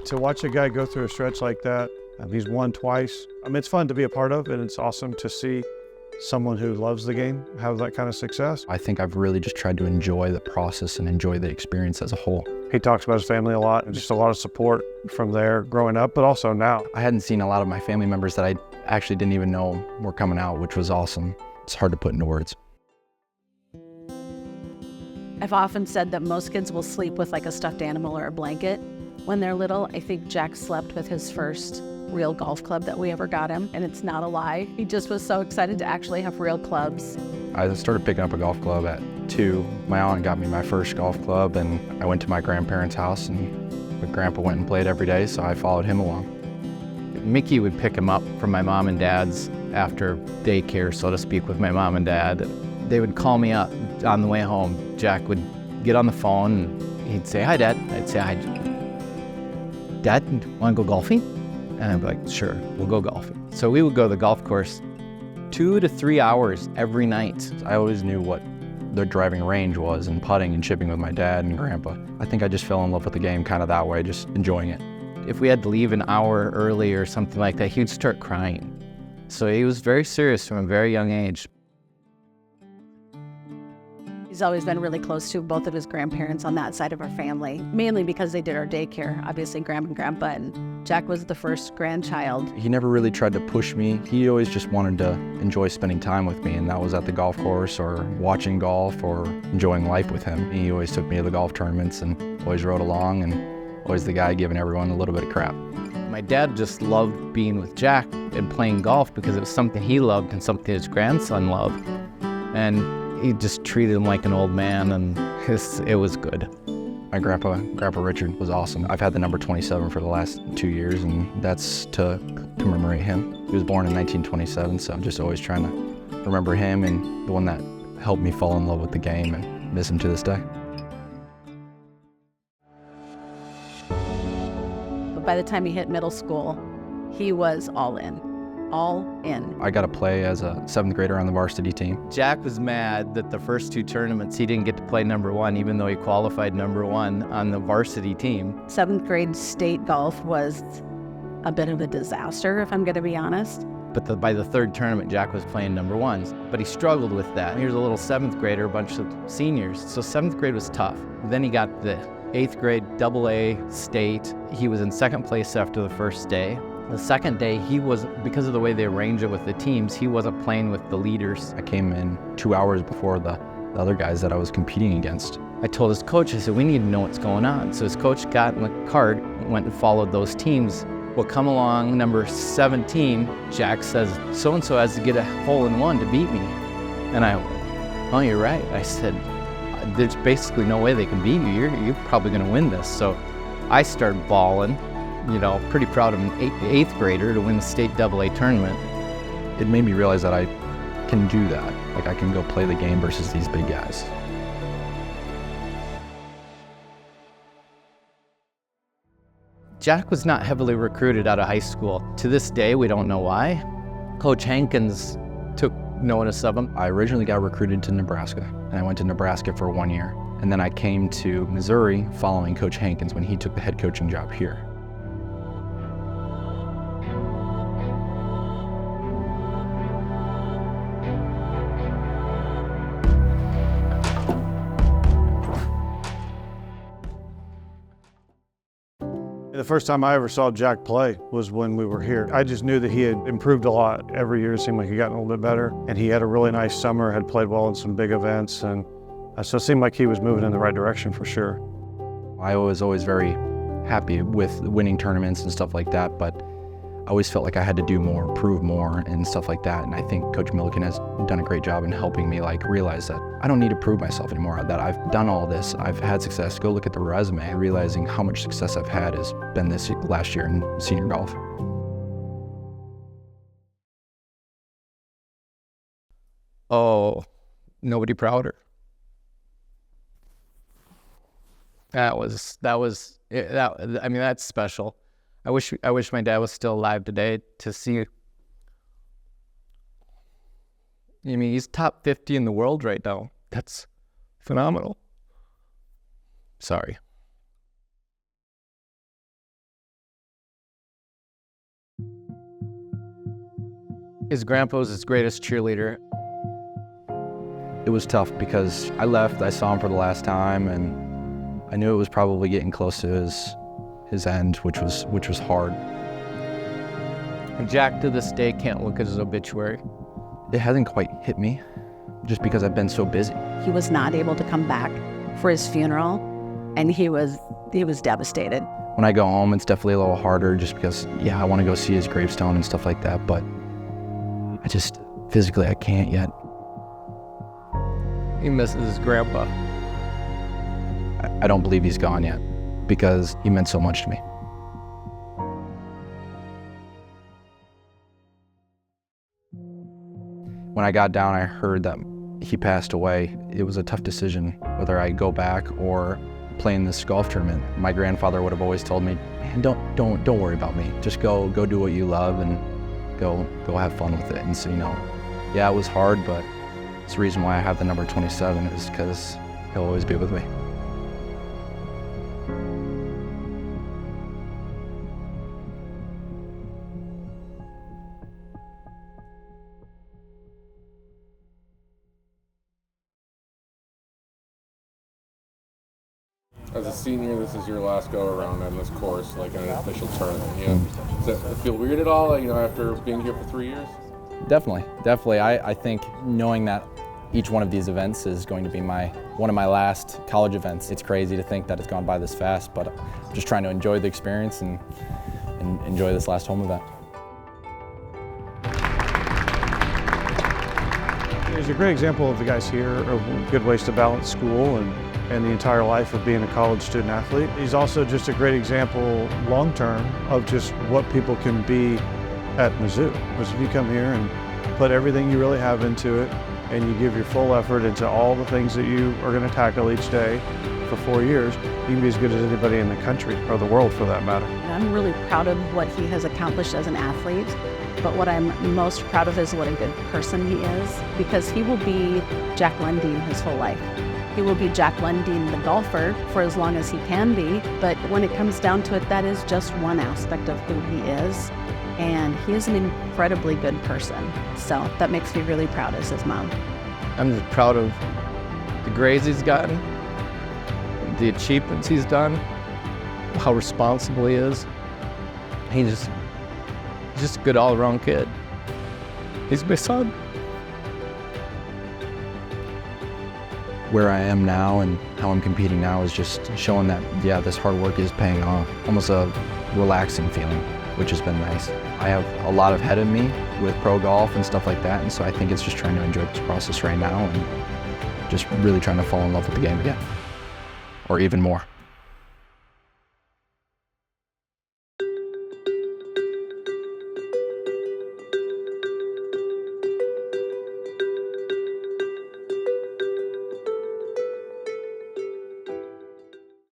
To watch a guy go through a stretch like that, he's won twice. It's fun to be a part of, and it's awesome to see someone who loves the game have that kind of success. I think I've really just tried to enjoy the process and enjoy the experience as a whole. He talks about his family a lot, and just a lot of support from there growing up, but also now. I hadn't seen a lot of my family members that I actually didn't even know were coming out, which was awesome. It's hard to put into words. I've often said that most kids will sleep with like a stuffed animal or a blanket when they're little. I think Jack slept with his first real golf club that we ever got him, and it's not a lie. He just was so excited to actually have real clubs. I started picking up a golf club at 2. My aunt got me my first golf club, and I went to my grandparents' house, and my grandpa went and played every day, so I followed him along. Mickey would pick him up from my mom and dad's after daycare, so to speak, with my mom and dad. They would call me up on the way home. Jack would get on the phone, and he'd say, "Hi, Dad." I'd say, "Hi, Dad, want to go golfing?" And I'd be like, "Sure, we'll go golfing." So we would go to the golf course 2 to 3 hours every night. I always knew what their driving range was, and putting and chipping with my dad and grandpa. I think I just fell in love with the game kind of that way, just enjoying it. If we had to leave an hour early or something like that, he'd start crying. So he was very serious from a very young age. He's always been really close to both of his grandparents on that side of our family, mainly because they did our daycare, obviously Grandma and Grandpa, and Jack was the first grandchild. He never really tried to push me. He always just wanted to enjoy spending time with me, and that was at the golf course or watching golf or enjoying life with him. He always took me to the golf tournaments and always rode along, and always the guy giving everyone a little bit of crap. My dad just loved being with Jack and playing golf because it was something he loved and something his grandson loved. And he just treated him like an old man, and it was good. My Grandpa Richard was awesome. I've had the number 27 for the last 2 years, and that's to commemorate him. He was born in 1927, so I'm just always trying to remember him, and the one that helped me fall in love with the game, and miss him to this day. But by the time he hit middle school, he was all in. All in. I got to play as a 7th grader on the varsity team. Jack was mad that the first 2 tournaments he didn't get to play number 1, even though he qualified number 1 on the varsity team. 7th grade state golf was a bit of a disaster, if I'm going to be honest. But by the 3rd tournament, Jack was playing number 1s. But he struggled with that. He was a little 7th grader, a bunch of seniors. So 7th grade was tough. Then he got the 8th grade AA state. He was in 2nd place after the first day. The second day, because of the way they arranged it with the teams, he wasn't playing with the leaders. I came in 2 hours before the other guys that I was competing against. I told his coach, I said, "We need to know what's going on." So his coach got in the cart, went and followed those teams. Well, come along, number 17, Jack says, "So-and-so has to get a hole-in-one to beat me." And I went, "Oh, you're right." I said, "There's basically no way they can beat you. You're probably going to win this." So I started bawling. Pretty proud of an 8th grader to win the state AA tournament. It made me realize that I can do that. Like, I can go play the game versus these big guys. Jack was not heavily recruited out of high school. To this day, we don't know why. Coach Hankins took notice of him. I originally got recruited to Nebraska, and I went to Nebraska for 1 year. And then I came to Missouri following Coach Hankins when he took the head coaching job here. The first time I ever saw Jack play was when we were here. I just knew that he had improved a lot. Every year it seemed like he got a little bit better, and he had a really nice summer, had played well in some big events, and so it seemed like he was moving in the right direction for sure. I was always very happy with winning tournaments and stuff like that, but I always felt like I had to do more, prove more, and stuff like that. And I think Coach Milliken has done a great job in helping me realize that I don't need to prove myself anymore, that I've done all this, I've had success. Go look at the resume, realizing how much success I've had has been this last year in senior golf. Oh, nobody prouder. That's special. I wish my dad was still alive today to see. He's top 50 in the world right now. That's phenomenal. Sorry. His grandpa was his greatest cheerleader. It was tough because I left, I saw him for the last time, and I knew it was probably getting close to his end, which was hard. And Jack to this day can't look at his obituary. It hasn't quite hit me, just because I've been so busy. He was not able to come back for his funeral, and he was devastated. When I go home, it's definitely a little harder just because, yeah, I want to go see his gravestone and stuff like that, but I just, physically, I can't yet. He misses his grandpa. I don't believe he's gone yet because he meant so much to me. When I got down, I heard that he passed away. It was a tough decision whether I go back or play in this golf tournament. My grandfather would have always told me, man, don't worry about me. Just go do what you love and go have fun with it. And so, yeah, it was hard, but it's the reason why I have the number 27 is because he'll always be with me. As a senior, this is your last go-around on this course, like an official tournament. Does that feel weird at all, after being here for 3 years? Definitely. I think knowing that each one of these events is going to be one of my last college events. It's crazy to think that it's gone by this fast, but I'm just trying to enjoy the experience and enjoy this last home event. He's a great example of the guys here of good ways to balance school and the entire life of being a college student athlete. He's also just a great example long-term of just what people can be at Mizzou. Because if you come here and put everything you really have into it and you give your full effort into all the things that you are going to tackle each day for 4 years, you can be as good as anybody in the country or the world for that matter. And I'm really proud of what he has accomplished as an athlete, but what I'm most proud of is what a good person he is, because he will be Jack Lundin his whole life. He will be Jack Lundin, the golfer, for as long as he can be, but when it comes down to it, that is just one aspect of who he is, and he is an incredibly good person. So that makes me really proud as his mom. I'm just proud of the grades he's gotten, the achievements he's done, how responsible he is. He's just a good all-around kid. He's my son. Where I am now and how I'm competing now is just showing that, yeah, this hard work is paying off. Almost a relaxing feeling, which has been nice. I have a lot ahead of me with pro golf and stuff like that, and so I think it's just trying to enjoy this process right now and just really trying to fall in love with the game again, or even more.